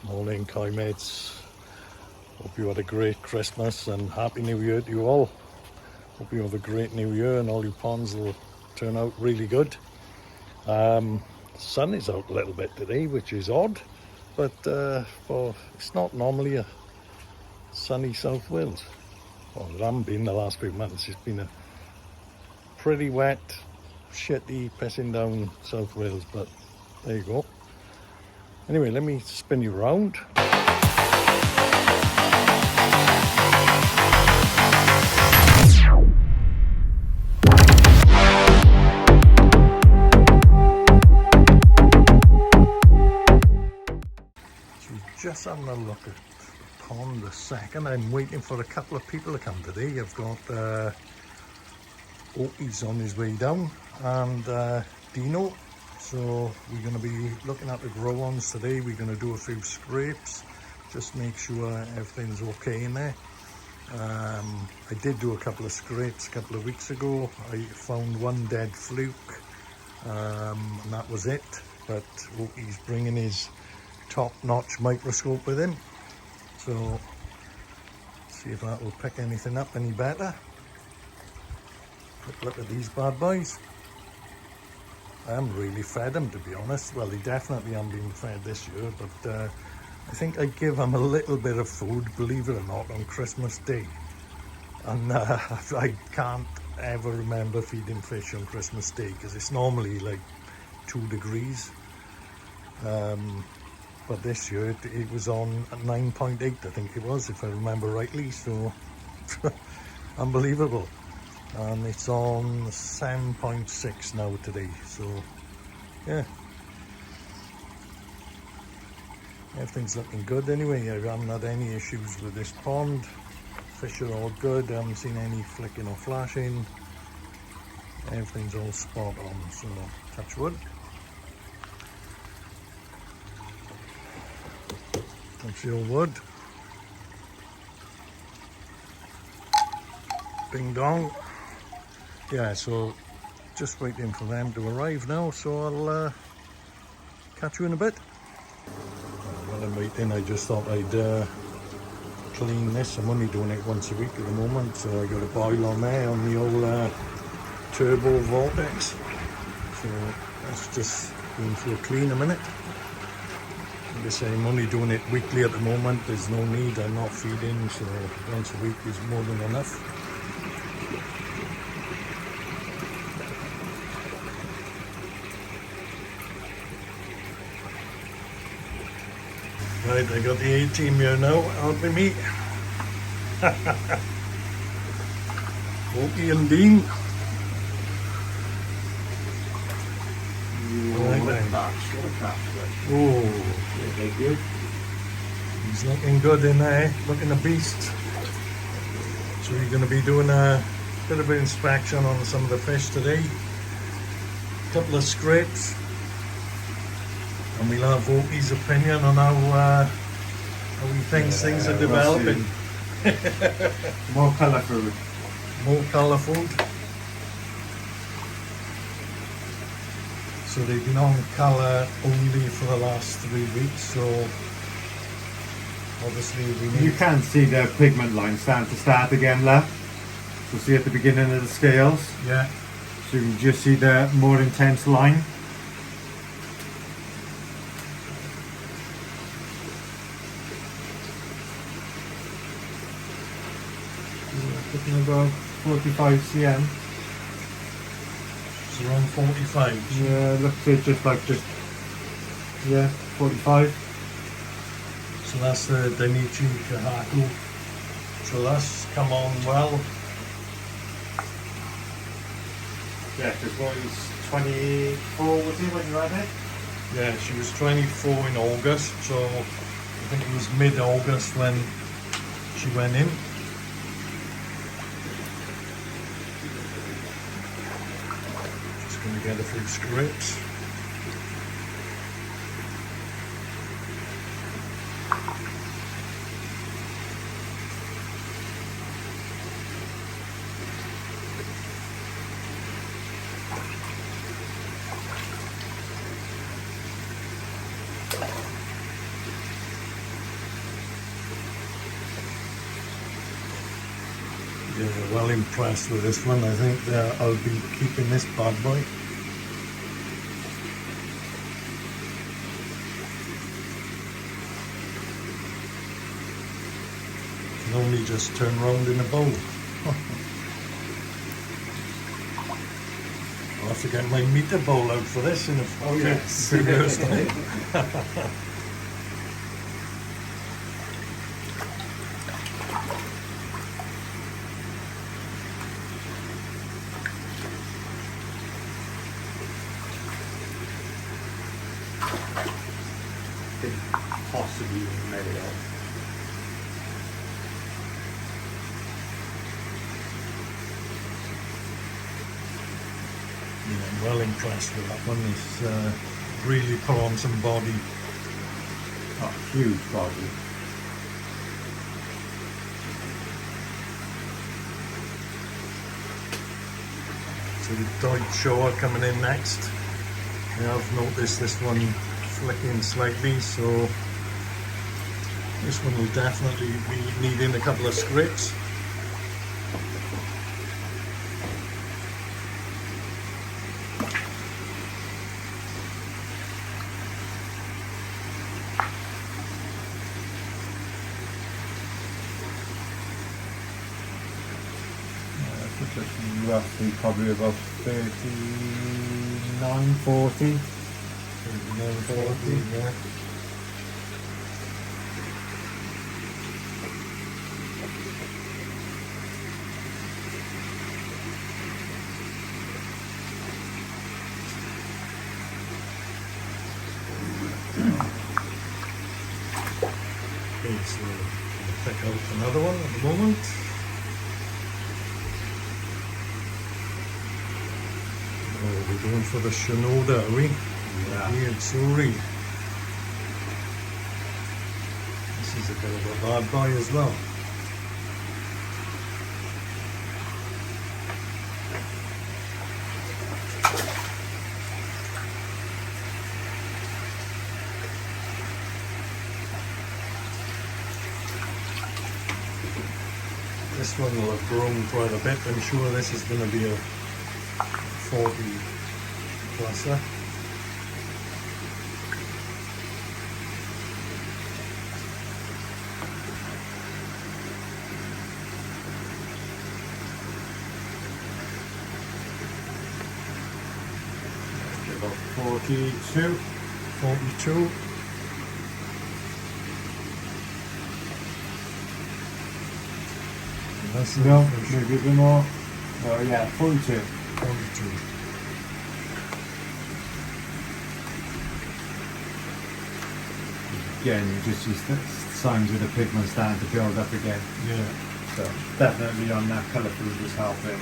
Morning, koi mates. Hope you had a great Christmas and Happy New Year to you all. Hope you have a great New Year and all your ponds will turn out really good. Sun is out a little bit today, which is odd, but it's not normally a sunny South Wales. Well, it hasn't been the last few months. It's been a pretty wet, shitty, pissing down South Wales, but there you go. Anyway, let me spin you around. Just having a look at the pond a second. I'm waiting for a couple of people to come today. I've got Oki's on his way down and Dino. So we're going to be looking at the grow ons today. We're going to do a few scrapes, just make sure everything's okay in there. I did do a couple of scrapes a couple of weeks ago. I found one dead fluke and that was it. But Oki's bringing his top-notch microscope with him, so see if that will pick anything up any better. Quick look at these bad boys. I haven't really fed them, to be honest. Well, they definitely haven't been fed this year, but I think I give them a little bit of food, believe it or not, on Christmas Day. And I can't ever remember feeding fish on Christmas Day because it's normally like 2 degrees. But this year it was on 9.8, I think it was, if I remember rightly, so unbelievable. And it's on 7.6 now today, so yeah. Everything's looking good anyway. I haven't had any issues with this pond. Fish are all good, I haven't seen any flicking or flashing. Everything's all spot on, so touch wood. That's your wood. Ding dong. Yeah, so just waiting for them to arrive now, so I'll catch you in a bit. While I'm waiting, I just thought I'd clean this. I'm only doing it once a week at the moment, so I got a boil on there on the old turbo vortex. So let's just go in for a clean a minute. Like I say, I'm only doing it weekly at the moment. There's no need, I'm not feeding, so once a week is more than enough. Right, I got the A-team here now, helping me. Oki and Dean. Oh, he's looking good in there, looking a beast. So we're going to be doing a bit of an inspection on some of the fish today. A couple of scrapes. And we'll have Oki's opinion on how he thinks things are developing. More colour food. More colour food. So they've been on colour only for the last 3 weeks, so obviously we need... You can see the pigment line starting to start again there. So see at the beginning of the scales. Yeah. So you can just see the more intense line. Looking about 45 cm. It's around 45. Yeah, looks it just yeah, 45. So that's the Nishikigoi. So that's come on well. Yeah, because what was 24 was he when you had it? Yeah, she was 24 in August, so I think it was mid-August when she went in. Going to get a few scrapes. Yeah, well impressed with this one. I think I'll be keeping this bad boy. Can only just turn round in a bowl. I'll have to get my meter bowl out for this in a Oh yes. few years time. Possibly male. Yeah, I'm well impressed with that one. It's really put on some body. Oh, huge body. So the Deutsche Showa coming in next. I have noticed this one flicking slightly, so this one will definitely be needing a couple of scrapes. Roughly probably about 39, 40. 39, 40, yeah. Okay, so I'll pick out another one at the moment. Oh, we're going for the Shinoda, are we? Yeah. Weird Suri. This is a bit of a bad boy as well. This one will have grown quite a bit. I'm sure this is going to be a 40 pluser. About 42. 42. That's No, maybe a bit more. Oh yeah, 42. 42. Again, you just see signs of the pigment starting to build up again. Yeah. So definitely on that colour food is helping.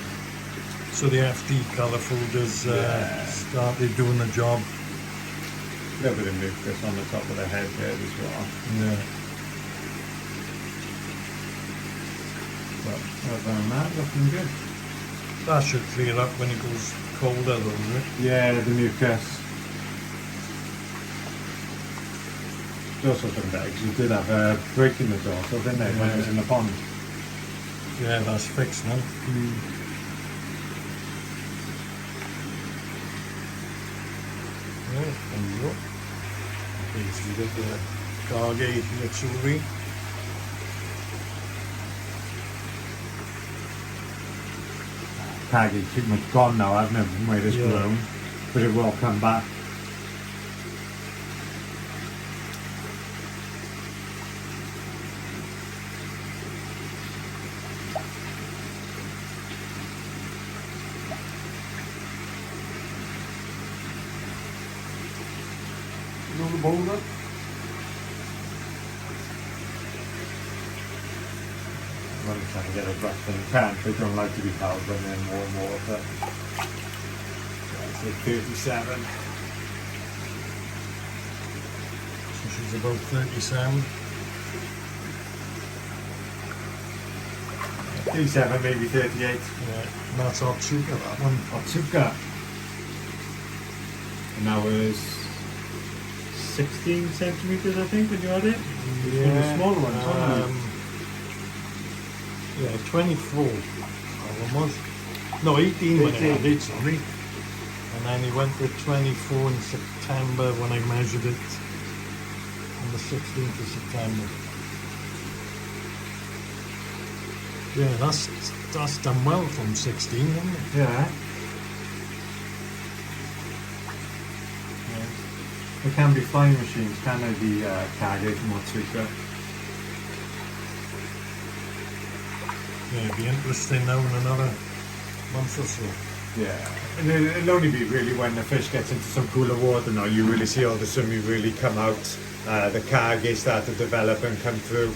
So the FD colour food has Yeah. started doing the job. A little bit of mucus on the top of the head there as well. Yeah. But other than that, looking good. That should clear up when it goes colder though, isn't it? Yeah, the mucus. It's also something better because you did have a break in the door, so didn't they, when it was in the pond? Yeah, that's fixed now. Yeah, there you go. Okay, so we got the Kage Yatsuri. Kage pretty much gone now, hasn't it, from where it's Yeah. grown? But it will come back. You know the boulder? I'm only trying to get as rough as I can. They don't like to be held when they're in warm water. I'd say 37. So she's about 37. 37, maybe 38. Yeah, and that's Otsuka, that one. Otsuka. And that was 16 centimeters, I think, when you had it. One of the smaller ones, wasn't it? Yeah, 24. Almost. No, 18 when I 18. had it, sorry. And then he went to 24 in September when I measured it on the 16th of September. Yeah, that's done well from 16, isn't it? Yeah. It can be flying machines, can they, the Kage from Otsuka? Yeah, it'd be interesting now in another month or so. Yeah, and it'll only be really when the fish gets into some cooler water now, you really see all the sumi really come out, the Kage start to develop and come through.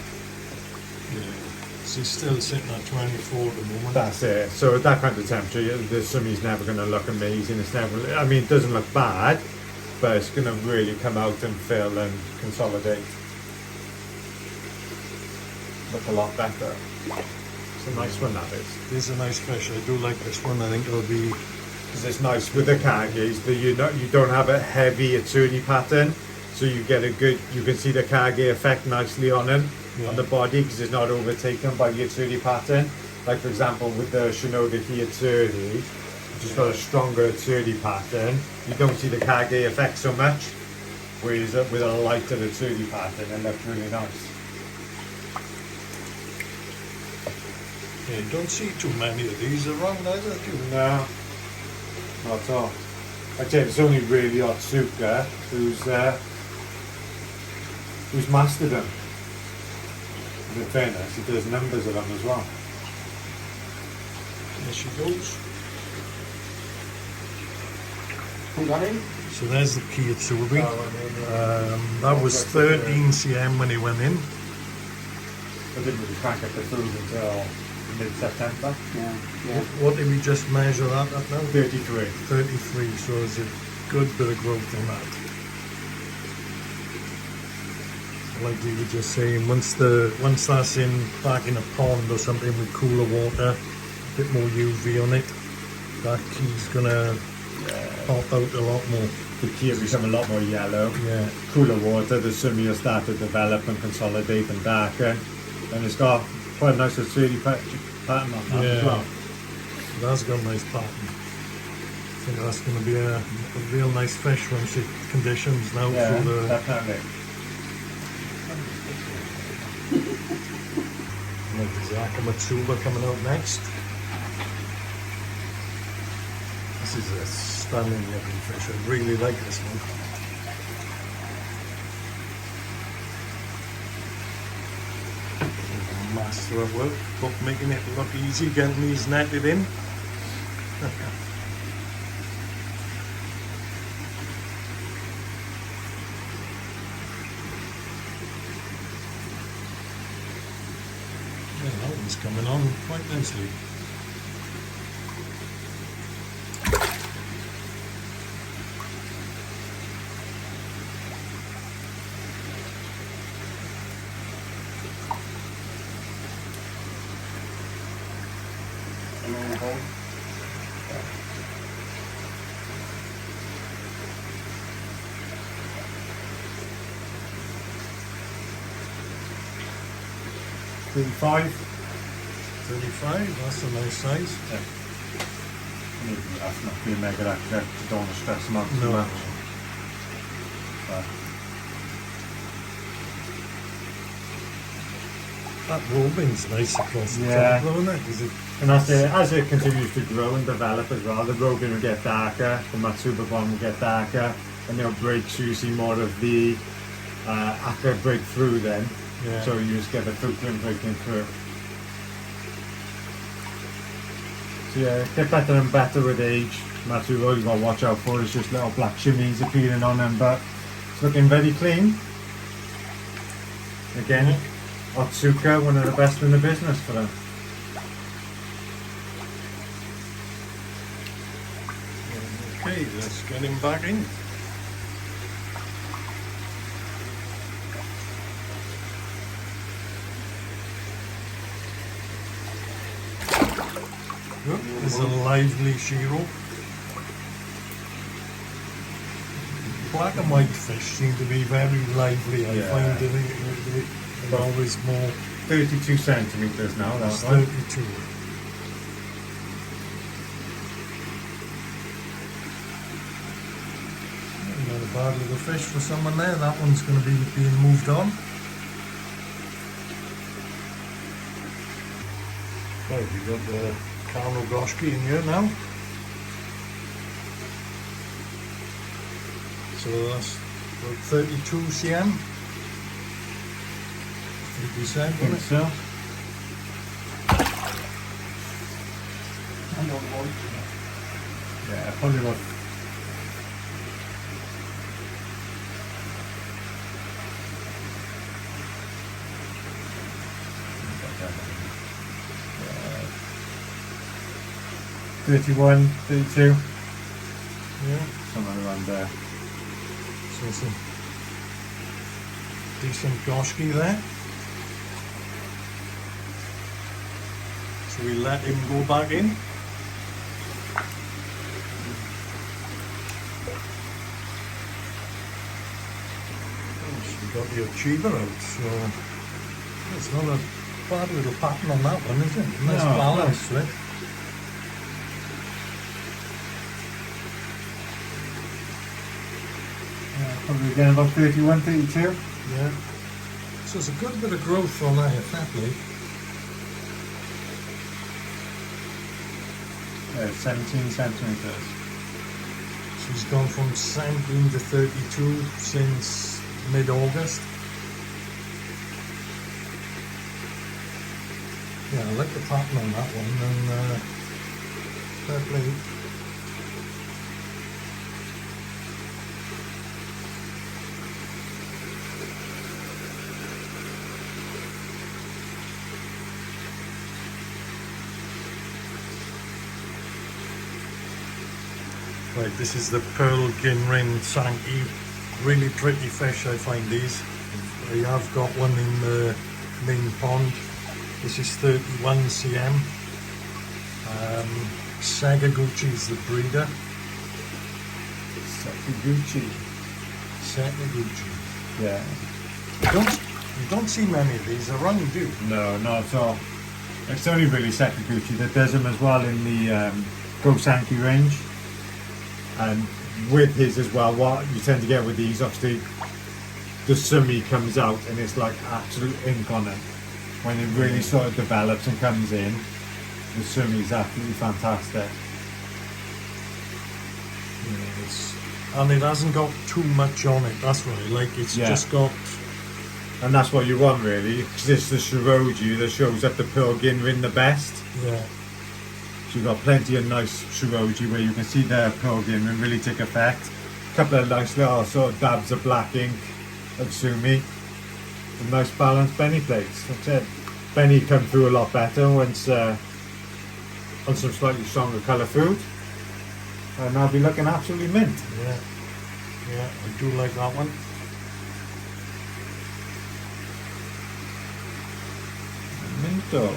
Yeah. So he's still sitting at 24 at the moment. That's it. So at that kind of temperature, the sumi's never going to look amazing. It's never, I mean, it doesn't look bad, but it's going to really come out and fill and consolidate. Look a lot better. It's a nice one, that is. It is a nice fish. I do like this one. I think it'll be... Because it's nice with the Kages that you don't have a heavy Atsuri pattern, so you get a good, you can see the Kage effect nicely on him, Yeah. on the body, because it's not overtaken by the Atsuri pattern. Like for example with the Shinoda Atsuri, which has got a stronger Atsuri pattern, you don't see the Kage effect so much, whereas with a lighter Atsuri pattern it looks really nice. Yeah, you don't see too many of these around either, do you? No, not at all. I'd say it's only really Otsuka who's mastered them. In fairness, he does numbers of them as well. There she goes. Who got in? So there's the Kiyotsubi. That was 13 cm when he went in. I didn't really crack up the food until mid-September. Yeah. What did we just measure that at now? 33. 33, so there's a good bit of growth in that. Like we were just saying, once that's back in a pond or something with cooler water, a bit more UV on it, that key's gonna pop out a lot more. The key will become a lot more yellow. Yeah. Cooler water, the sumi will start to develop and consolidate and darken. And it's got quite a nice Atsuri pattern on that as well. That's got a nice pattern. I think that's going to be a real nice fish once it conditions now Yeah, for the... definitely. Matsuba coming out next. This is a stunning looking fish. I really like this one. Master of work, but making it look easy, getting these netted in. Yeah, that one's coming on quite nicely. Five. 35, that's a nice size. Yeah. Maybe that's not being mega accurate. You don't want to stress them out too No. much. But That robing's nice across the Yeah. top though, isn't it? Is it? and as it continues to grow and develop as well, the robing will get darker, the Matsuba bond will get darker, and they'll break, so you see more of the acre break through then. Yeah. So you just get the footprint breaking through. So yeah, get better and better with age. Matsuba, you've got to watch out for, it's just little black shimmies appearing on them, but it's looking very clean. Again, Otsuka, one of the best in the business for them. Okay, let's get him back in. Look, there's a lively shiro. Black and white fish seem to be very lively. I Yeah. find they're always more 32 centimeters now. That's That one. 32. Not a bad little fish for someone there. That one's going to be being moved on. Right, we've got the Kano Goshki in here now. So that's about 32 cm. I think we said, I think so. I don't want Yeah, probably about. Uh, 31, 32, Yeah, somewhere around there. so some decent Goshki there. So we let him go back in. We got the achiever out, so it's not a bad little pattern on that one, is it? Nice No, balance to it. Probably again about 31, 32. Yeah. So it's a good bit of growth on there, fatly. 17 centimeters. So he's gone from 17 to 32 since mid-August. Yeah, I like the pattern on that one, and fair play. Right, this is the pearl ginrin Sanke. Really pretty fish, I find these. I have got one in the main pond. This is 31 cm. Sakaguchi is the breeder. Sakaguchi. Sakaguchi. Yeah. You don't see many of these around, do you? No, not at all. It's only really Sakaguchi that does them as well in the Go Sanke range. And with his as well, what you tend to get with these, obviously, the sumi comes out and it's like absolute ink on it. When it really sort of develops and comes in, the sumi is absolutely fantastic. Yeah, and it hasn't got too much on it, that's what I like. It's just got... And that's what you want really, because it's the Shiroji that shows up the pearl ginrin the best. Yeah. So you've got plenty of nice Shiroji where you can see the pearl ginrin really take effect. A couple of nice little sort of dabs of black ink of sumi. And nice balanced Benny plates. Like I said, Benny come through a lot better once on some slightly stronger colour food. And I'll be looking absolutely mint. Yeah. Yeah, I do like that one. Minto.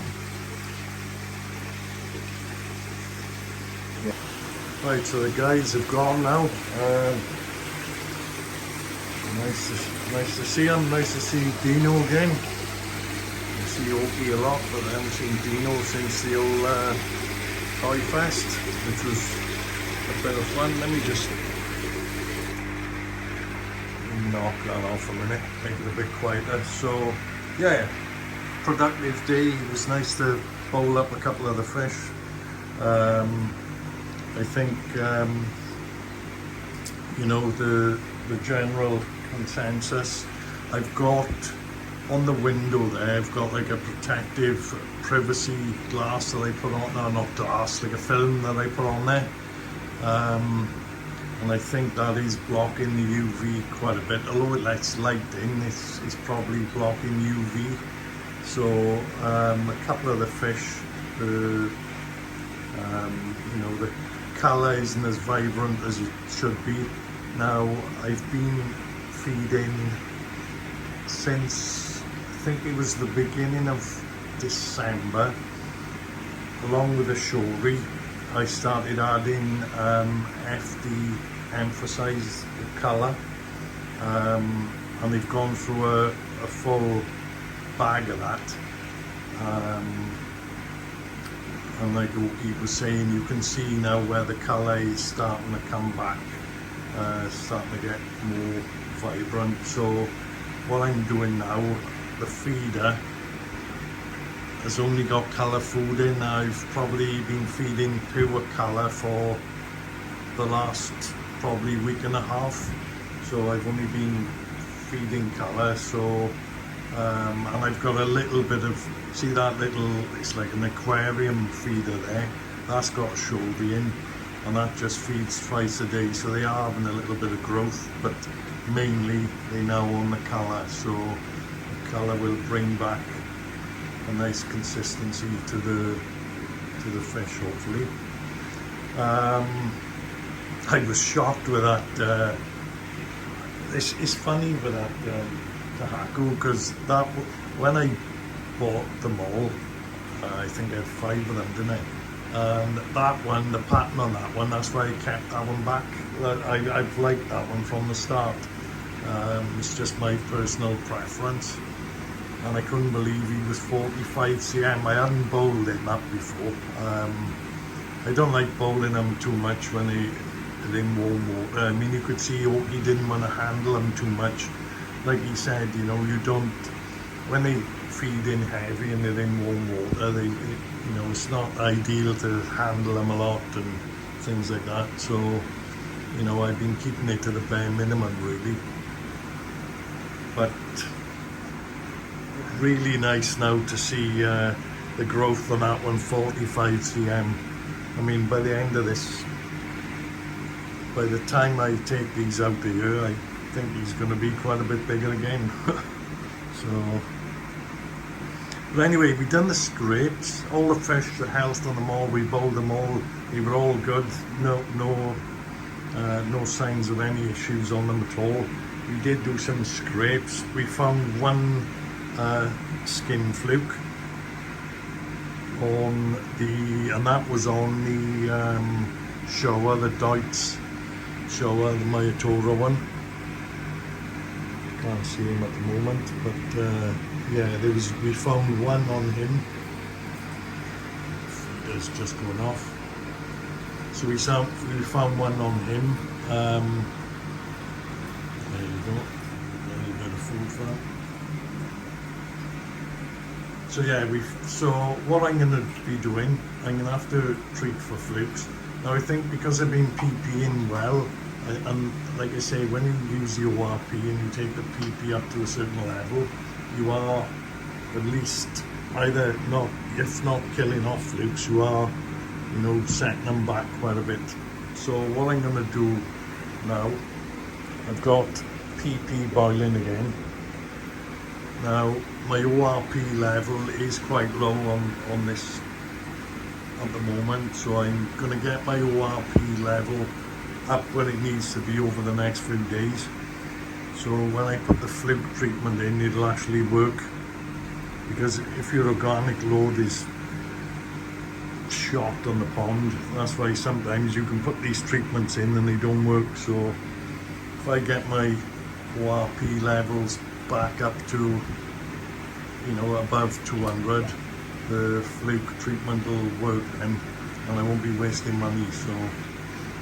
Right, so the guys have gone now. Nice to see him. Nice to see Dino again. I see Oki a lot, but I haven't seen Dino since the old Toy Fest, which was a bit of fun. Let me just knock that off a minute, make it a bit quieter. So, yeah, productive day. It was nice to bowl up a couple of the fish. I think you know, the general consensus. I've got on the window there, I've got like a protective privacy glass that I put on, no, not glass, like a film that I put on there. And I think that is blocking the UV quite a bit, although it lets light in, it's probably blocking UV. So a couple of the fish, you know, the colour isn't as vibrant as it should be. Now, I've been feeding since, I think it was the beginning of December, along with the Showa. I started adding FD emphasised colour, and they've gone through a full bag of that. And like he was saying, you can see now where the colour is starting to come back, starting to get more vibrant. So what I'm doing now, the feeder has only got colour food in. I've probably been feeding pure colour for the last probably week and a half. So I've only been feeding colour. So and I've got a little bit of, see that little, it's like an aquarium feeder there. That's got Showa in, and that just feeds twice a day. So they are having a little bit of growth, but mainly they now on the colour. So the colour will bring back a nice consistency to the fish, hopefully. I was shocked with that. It's funny with that Kohaku, because that when I bought them all, I think I had 5 of them, didn't I? And that one, the pattern on that one, that's why I kept that one back. I've liked that one from the start. It's just my personal preference. And I couldn't believe he was 45 cm. I hadn't bowled in that before. I don't like bowling them too much when they're in warm water. I mean, you could see he didn't want to handle them too much. Like he said, you know, you don't, when they feed in heavy and they're in warm water, you know, it's not ideal to handle them a lot and things like that. So, you know, I've been keeping it to the bare minimum, really. But really nice now to see the growth on that one, 45 cm. I mean, by the end of this, by the time I take these out of here, I think he's going to be quite a bit bigger again. So, but anyway, we done the scrapes, all the fish, the health on them all, we bowled them all, they were all good, no signs of any issues on them at all. We did do some scrapes. We found one skin fluke on the, and that was on the Showa, the Deutz Showa, the Mayatoro one. Can't see him at the moment, but yeah, we found one on him. It's just going off. So we found one on him. There you go. A little bit of food for him. So yeah, so what I'm going to be doing, I'm going to have to treat for flukes. Now I think because I've been PPing well, and like I say, when you use the ORP and you take the PP up to a certain level, you are at least either not, if not killing off flukes, you are, you know, setting them back quite a bit. So what I'm going to do now, I've got PP boiling again. Now my ORP level is quite low on this at the moment, so I'm going to get my ORP level up where it needs to be over the next few days. So when I put the fluke treatment in, it'll actually work, because if your organic load is shot on the pond, that's why sometimes you can put these treatments in and they don't work. So if I get my ORP levels back up to, you know, above 200, the fluke treatment will work then, and I won't be wasting money. So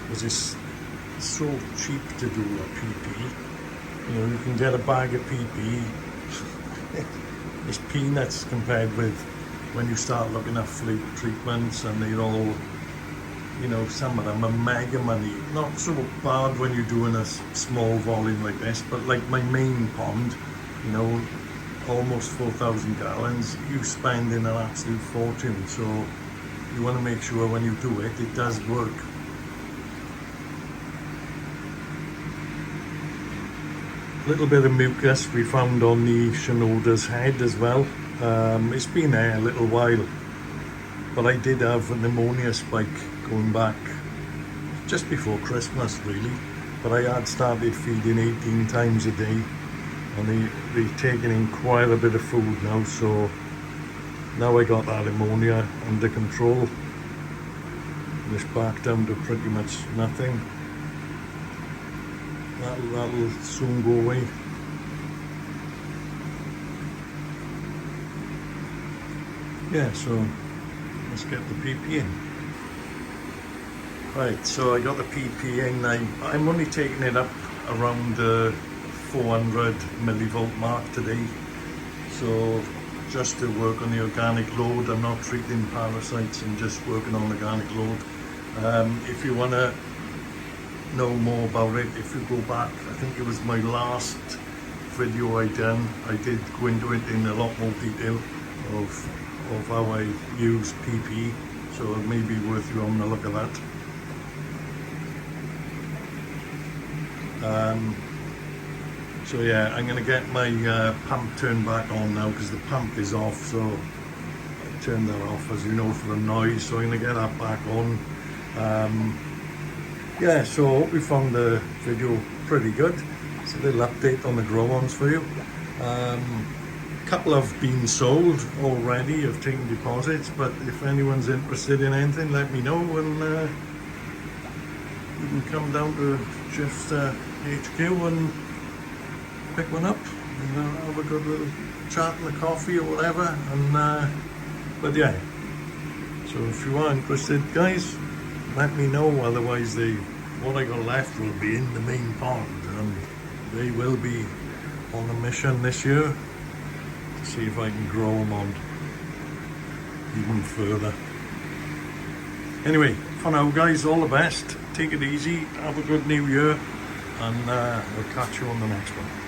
because it's so cheap to do a PP, you know, you can get a bag of PP. It's peanuts compared with when you start looking at fluke treatments, and they're all, you know, some of them are mega money. Not so bad when you're doing a small volume like this, but like my main pond, you know, almost 4,000 gallons, you spending an absolute fortune. So you want to make sure when you do it, it does work. A little bit of mucus we found on the Shinoda's head as well. It's been there a little while, but I did have a pneumonia spike going back just before Christmas really, but I had started feeding 18 times a day, and they've taken in quite a bit of food now, so now I got that pneumonia under control. It's back down to pretty much nothing. That'll soon go away. yeah, so let's get the PP in. Right, so I got the PP in. I'm only taking it up around the 400 millivolt mark today. So just to work on the organic load, I'm not treating parasites, I'm just working on organic load. If you want to know more about it, if you go back, I think it was my last video I did go into it in a lot more detail of how I use PP, so it may be worth you having a look at that. So yeah, I'm going to get my pump turned back on now because the pump is off, so I turned that off, as you know, for the noise, so I'm going to get that back on. Yeah, so I hope you found the video pretty good. It's a little update on the grow ons for you. Couple have been sold already, I've taken deposits, but if anyone's interested in anything, let me know, and you can come down to just HQ and pick one up and have a good little chat and a coffee or whatever. And but yeah, so if you are interested, guys, let me know. Otherwise, what I got left will be in the main pond, and they will be on a mission this year to see if I can grow them on even further. Anyway, for now, guys, all the best. Take it easy. Have a good new year, and we'll catch you on the next one.